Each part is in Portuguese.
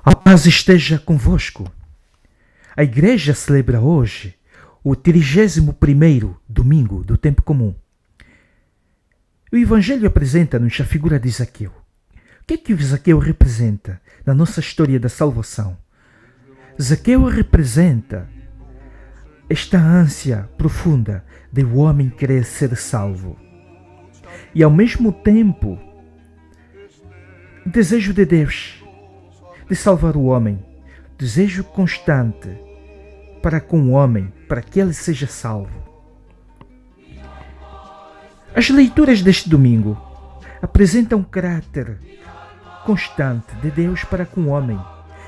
A paz esteja convosco. A Igreja celebra hoje o 31º domingo do tempo comum. O Evangelho apresenta-nos a figura de Zaqueu. O que o Zaqueu representa na nossa história da salvação? Zaqueu representa esta ânsia profunda de o homem querer ser salvo. E ao mesmo tempo, o desejo de Deus de salvar o homem, desejo constante para com o homem, para que ele seja salvo. As leituras deste domingo apresentam um caráter constante de Deus para com o homem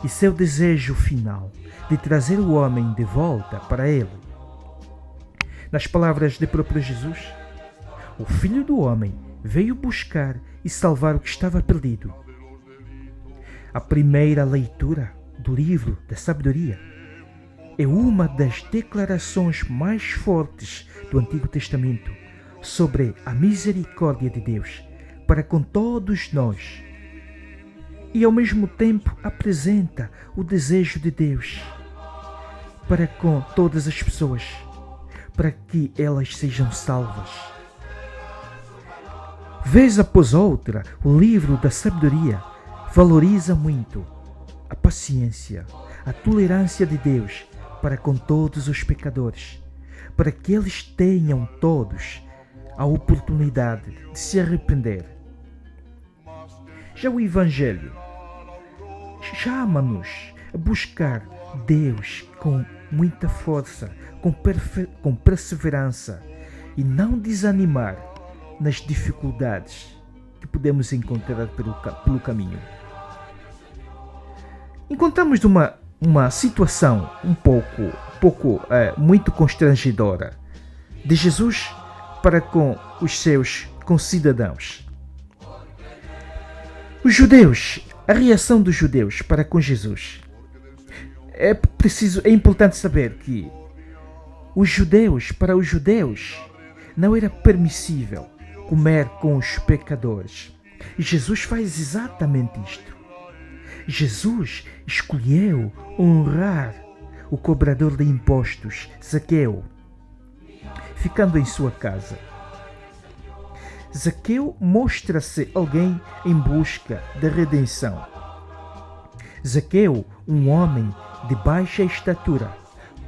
e seu desejo final de trazer o homem de volta para ele. Nas palavras de próprio Jesus, o Filho do Homem veio buscar e salvar o que estava perdido. A primeira leitura do livro da sabedoria é uma das declarações mais fortes do Antigo Testamento sobre a misericórdia de Deus para com todos nós e ao mesmo tempo apresenta o desejo de Deus para com todas as pessoas, para que elas sejam salvas. Vez após outra, o livro da sabedoria valoriza muito a paciência, a tolerância de Deus para com todos os pecadores, para que eles tenham todos a oportunidade de se arrepender. Já o Evangelho chama-nos a buscar Deus com muita força, com perseverança e não desanimar nas dificuldades que podemos encontrar pelo caminho. Encontramos uma situação muito constrangedora de Jesus para com os seus concidadãos. Os judeus, a reação dos judeus para com Jesus. É importante saber que para os judeus, não era permissível comer com os pecadores. E Jesus faz exatamente isto. Jesus escolheu honrar o cobrador de impostos, Zaqueu, ficando em sua casa. Zaqueu mostra-se alguém em busca da redenção. Zaqueu, um homem de baixa estatura,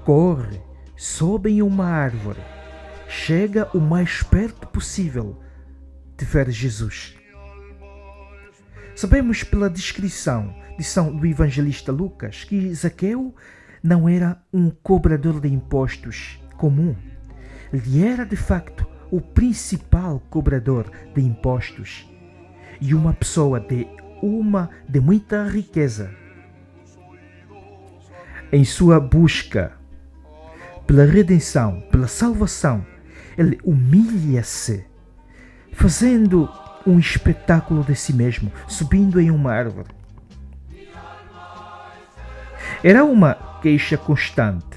corre, sobe em uma árvore, chega o mais perto possível de ver Jesus. Sabemos pela descrição do evangelista Lucas que Zaqueu não era um cobrador de impostos comum. Ele era, de facto, o principal cobrador de impostos e uma pessoa de muita riqueza. Em sua busca pela redenção, pela salvação, ele humilha-se, fazendo um espetáculo de si mesmo, subindo em uma árvore. Era uma queixa constante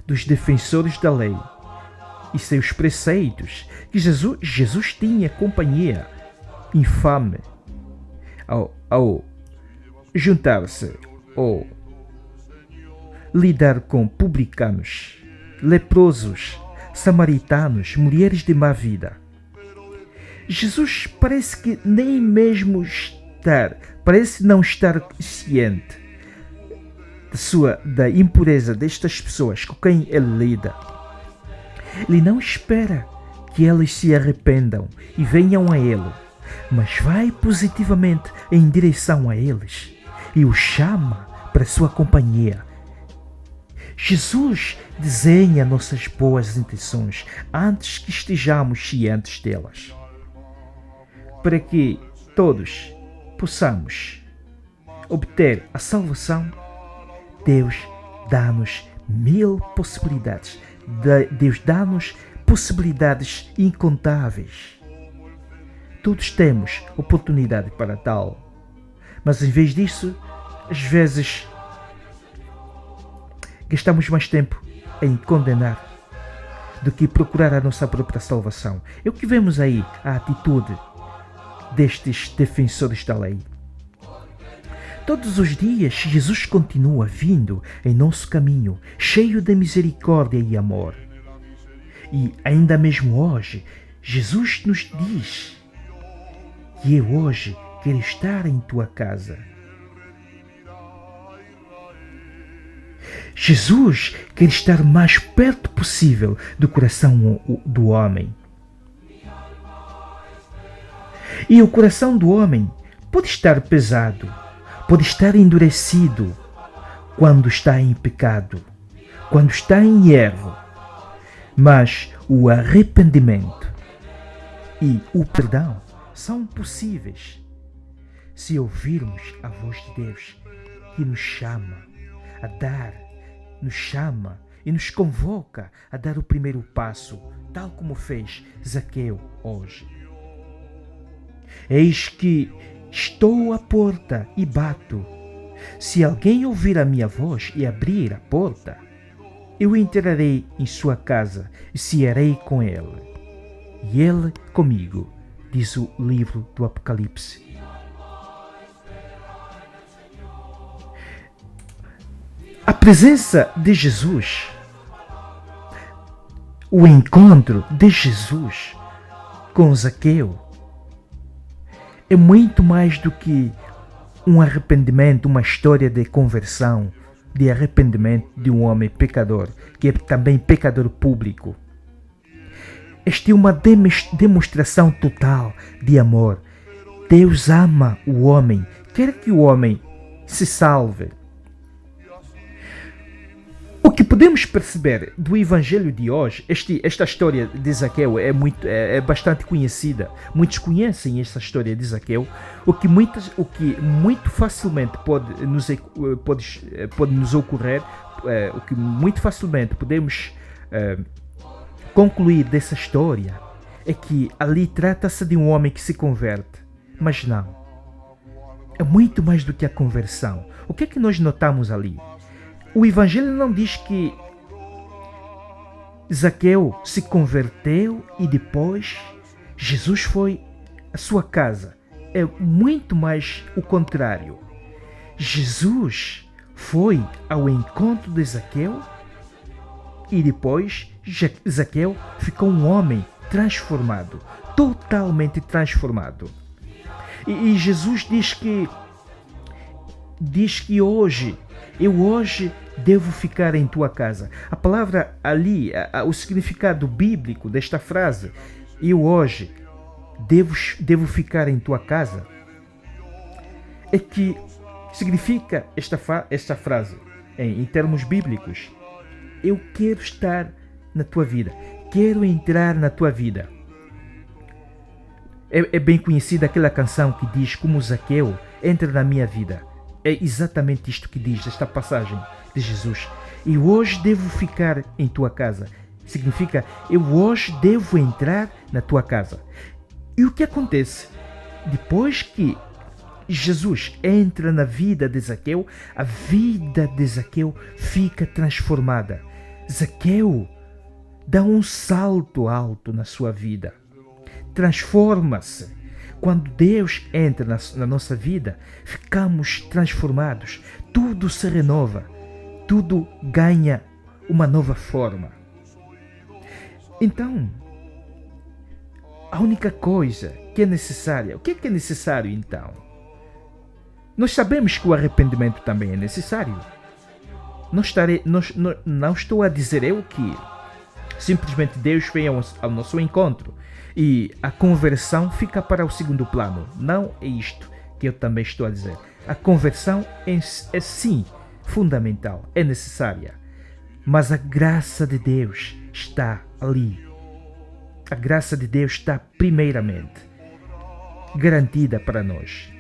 dos defensores da lei e seus preceitos que Jesus tinha companhia infame ao juntar-se ou lidar com publicanos, leprosos, samaritanos, mulheres de má vida. Jesus parece não estar ciente da impureza destas pessoas com quem ele lida. Ele não espera que elas se arrependam e venham a ele, mas vai positivamente em direção a eles e os chama para sua companhia. Jesus desenha nossas boas intenções antes que estejamos cientes delas, para que todos possamos obter a salvação. Deus dá-nos 1000 possibilidades. Deus dá-nos possibilidades incontáveis. Todos temos oportunidade para tal. Mas em vez disso, às vezes, gastamos mais tempo em condenar do que procurar a nossa própria salvação. É o que vemos aí, a atitude destes defensores da lei. Todos os dias, Jesus continua vindo em nosso caminho, cheio de misericórdia e amor. E ainda mesmo hoje, Jesus nos diz: e eu hoje quero estar em tua casa. Jesus quer estar mais perto possível do coração do homem. E o coração do homem pode estar pesado, pode estar endurecido quando está em pecado, quando está em erro. Mas o arrependimento e o perdão são possíveis se ouvirmos a voz de Deus que nos chama a dar, nos chama e nos convoca a dar o primeiro passo, tal como fez Zaqueu hoje. Eis que estou à porta e bato. Se alguém ouvir a minha voz e abrir a porta, eu entrarei em sua casa e cearei com ele, e ele comigo, diz o livro do Apocalipse. A presença de Jesus, o encontro de Jesus com Zaqueu é muito mais do que um arrependimento, uma história de conversão, de arrependimento de um homem pecador, que é também pecador público. Esta é uma demonstração total de amor. Deus ama o homem, quer que o homem se salve. O que podemos perceber do Evangelho de hoje, esta história de Zaqueu é bastante conhecida. Muitos conhecem esta história de Zaqueu, o que muito facilmente pode nos ocorrer, o que muito facilmente podemos concluir dessa história é que ali trata-se de um homem que se converte. Mas não. É muito mais do que a conversão. O que é que nós notamos ali? O Evangelho não diz que Zaqueu se converteu e depois Jesus foi à sua casa. É muito mais o contrário. Jesus foi ao encontro de Zaqueu e depois Zaqueu ficou um homem transformado, totalmente transformado. E Jesus diz que hoje devo ficar em tua casa. A palavra ali, o significado bíblico desta frase, eu hoje devo ficar em tua casa, é que significa esta frase, em termos bíblicos, eu quero estar na tua vida, quero entrar na tua vida. É bem conhecida aquela canção que diz como Zaqueu entra na minha vida. É exatamente isto que diz esta passagem de Jesus. Eu hoje devo ficar em tua casa. Significa, eu hoje devo entrar na tua casa. E o que acontece? Depois que Jesus entra na vida de Zaqueu, a vida de Zaqueu fica transformada. Zaqueu dá um salto alto na sua vida. Transforma-se. Quando Deus entra na nossa vida, ficamos transformados. Tudo se renova. Tudo ganha uma nova forma. Então, a única coisa que é necessária, o que é necessário então? Nós sabemos que o arrependimento também é necessário. Não estou a dizer eu que simplesmente Deus vem ao nosso encontro e a conversão fica para o segundo plano. Não é isto que eu também estou a dizer. A conversão é sim fundamental, é necessária. Mas a graça de Deus está ali. A graça de Deus está primeiramente garantida para nós.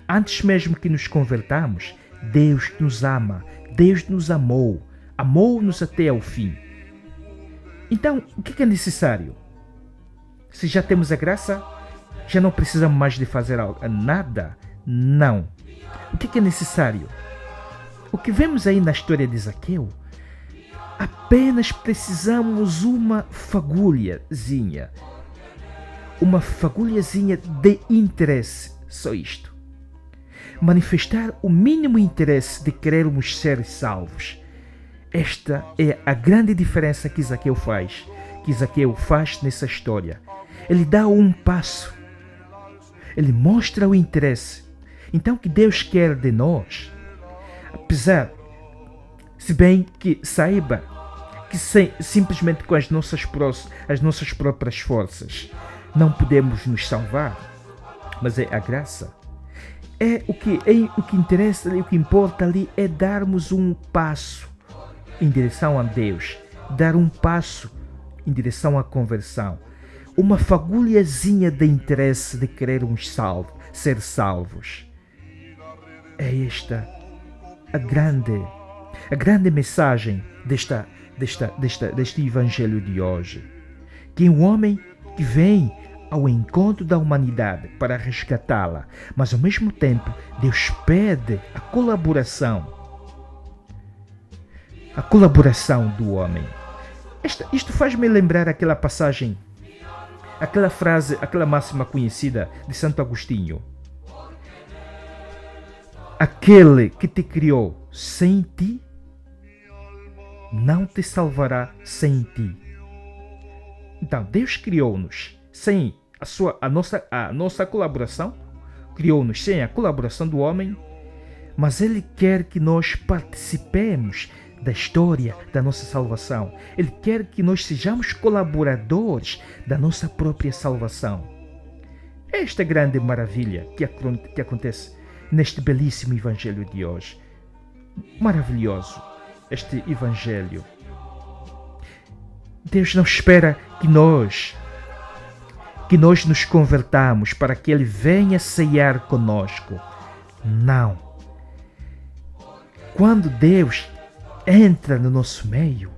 Antes mesmo que nos convertamos, Deus nos ama. Deus nos amou. Amou-nos até ao fim. Então, o que é necessário? Se já temos a graça, já não precisamos mais de fazer nada? Não. O que é necessário? O que vemos aí na história de Zaqueu, apenas precisamos uma fagulhazinha. Uma fagulhazinha de interesse. Só isto. manifestar o mínimo interesse de querermos ser salvos. Esta é a grande diferença que Zaqueu faz nessa história. Ele dá um passo. Ele mostra o interesse. Então, o que Deus quer de nós, se bem que saiba que simplesmente com as nossas próprias forças não podemos nos salvar, mas é a graça. O que interessa ali, o que importa ali é darmos um passo em direção a Deus, dar um passo em direção à conversão, uma fagulhazinha de interesse de querermos ser salvos. É esta a grande mensagem deste evangelho de hoje. Que é um homem que vem ao encontro da humanidade para resgatá-la, mas ao mesmo tempo Deus pede a colaboração do homem. Isto faz-me lembrar aquela passagem, aquela frase, aquela máxima conhecida de Santo Agostinho. Aquele que te criou sem ti, não te salvará sem ti. Então, Deus criou-nos sem a nossa colaboração, criou-nos sem a colaboração do homem, mas Ele quer que nós participemos da história da nossa salvação. Ele quer que nós sejamos colaboradores da nossa própria salvação. Esta grande maravilha que acontece neste belíssimo evangelho de hoje. Maravilhoso este evangelho. Deus não espera que nós nos convertamos para que Ele venha ceiar conosco. Não. Quando Deus entra no nosso meio,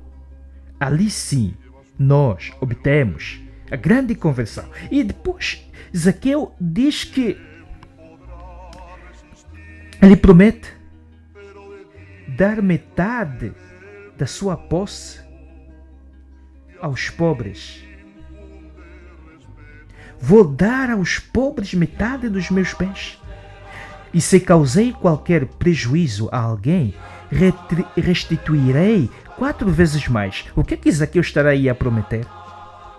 ali sim nós obtemos a grande conversão. E depois Zaqueu diz que ele promete dar metade da sua posse aos pobres. Vou dar aos pobres metade dos meus bens. E se causei qualquer prejuízo a alguém, restituirei 4 vezes mais. O que é que Zaqueu estará aí a prometer?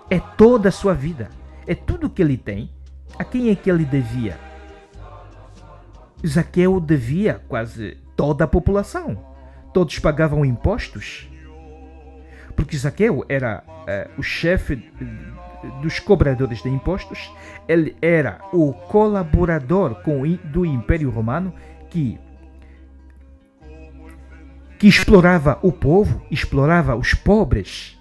É toda a sua vida. É tudo o que ele tem. A quem é que ele devia? Zaqueu devia quase toda a população. Todos pagavam impostos. Porque Zaqueu era o chefe dos cobradores de impostos. Ele era o colaborador do Império Romano que explorava o povo, explorava os pobres.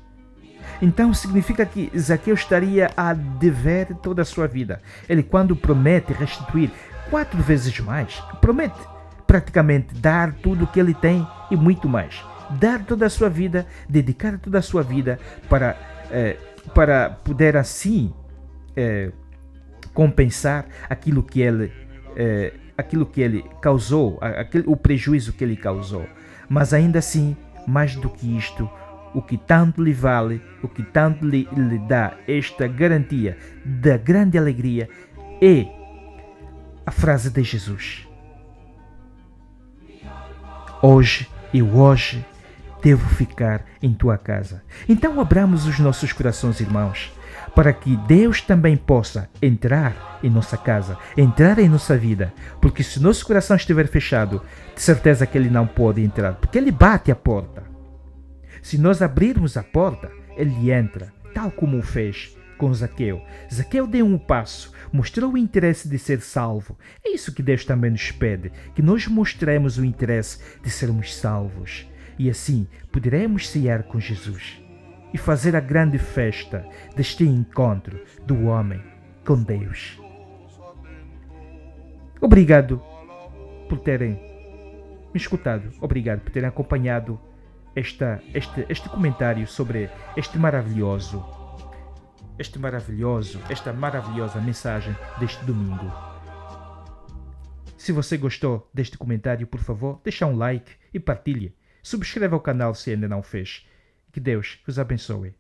Então significa que Zaqueu estaria a dever toda a sua vida. Ele, quando promete restituir 4 vezes mais, promete praticamente dar tudo o que ele tem e muito mais. Dar toda a sua vida, dedicar toda a sua vida para poder assim compensar aquilo que ele causou, o prejuízo que ele causou. Mas ainda assim, mais do que isto, o que tanto lhe vale, o que tanto lhe dá esta garantia da grande alegria é a frase de Jesus. Hoje devo ficar em tua casa. Então abramos os nossos corações, irmãos, para que Deus também possa entrar em nossa casa, entrar em nossa vida. Porque se nosso coração estiver fechado, de certeza que Ele não pode entrar, porque Ele bate a porta. Se nós abrirmos a porta, Ele entra, tal como o fez com Zaqueu. Zaqueu deu um passo, mostrou o interesse de ser salvo. É isso que Deus também nos pede, que nós mostremos o interesse de sermos salvos. E assim poderemos ceiar com Jesus e fazer a grande festa deste encontro do homem com Deus. Obrigado por terem me escutado. Obrigado por terem acompanhado este comentário sobre esta maravilhosa mensagem deste domingo. Se você gostou deste comentário, por favor, deixa um like e partilhe. Subscreva o canal se ainda não fez. Que Deus vos abençoe.